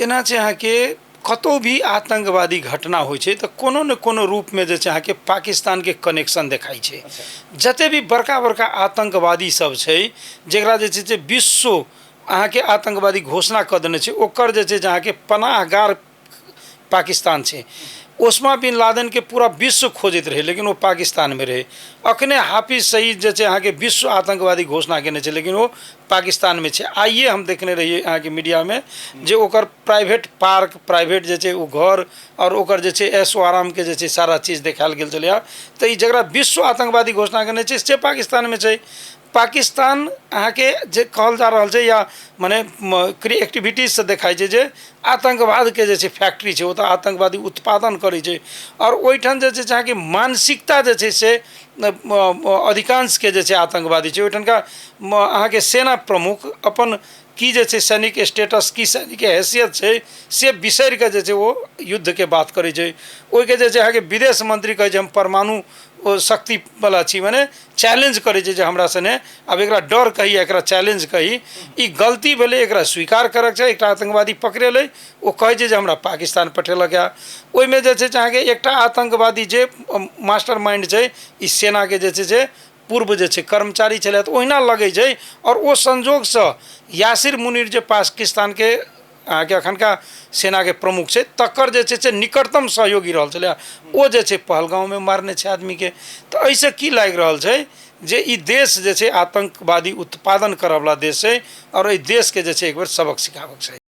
एना छै अहाँके कतौ भी आतंकवादी घटना होइ छै तऽ कोनो न कोनो रूप में जे छै अहाँके पाकिस्तान के कनेक्शन देखाई छै। जते भी बड़का बड़का आतंकवादी सब छै जेकरा जे छै विश्व अहाँके आतंकवादी घोषणा कऽ देने छै ओकर जे छै अहाँके पनाहगार पाकिस्तान छै। ओस्मा बिन लादेन के पूरा विश्व खोजत रहे लेकिन वो पाकिस्तान में रहे। अखने हाफिज सईद जे छै अहाँके विश्व आतंकवादी घोषणा केने छै लेकिन वो पाकिस्तान में छै। आइए हम देखने रहिए अहाँके मीडिया में जे ओकर प्राइवेट पार्क प्राइवेट जे छै वो घर और ओकर जे छै ऐशो आराम के जे छै सारा चीज देखायल गेल छलै। तऽ ई जकरा विश्व आतंकवादी घोषणा केने छै से पाकिस्तान में छै। पाकिस्तान अहाँके जे कहल जा रहल छै या माने एक्टिविटीज से देखाई छै जे आतंकवाद के जे छै फैक्ट्री छै ओतऽ आतंकवादी उत्पादन करै छै और ओहिठाम जे छै अहाँके मानसिकता जे छै से अधिकांश के जे छै आतंकवादी छै। ओहिठाम का अहाँके सेना प्रमुख अपन की जे छै सैनिक स्टेटस की सैनिक हैसियत छै से बिसरि के जे छै वो युद्ध के बात करै छै। ओहिके जे छै अहाँके विदेश मंत्री कहै छै हम परमाणु शक्ति वाला छी माने चैलेंज करे जे हमरा सने अब एकरा डर कही एकरा चैलेंज कही ई गलती भेलै एकरा स्वीकार करक छै। एक आतंकवादी पकड़ेलै वो कहे जे हमरा पाकिस्तान पठेलक है। ओहिमे जे छै अहाँके एकटा आतंकवादी जे मास्टर माइंड छै ई सेना के जे छै पूर्व जे छै कर्मचारी छलै तऽ ओहिना लगै छै और वो संजोग से यासिर मुनीर जे पाकिस्तान के अहाँके अखनका सेना के प्रमुख छै तकर जे छै निकटतम सहयोगी रहल छलै ओ जे छै पहलगाँव में मारने छै आदमी के। तो ऐसे की लागि रहल छै जे ई देश जे छै आतंकवादी उत्पादन करय वाला देश छै और एहि देश के जे छै एक बेर सबक सिखाबक छै।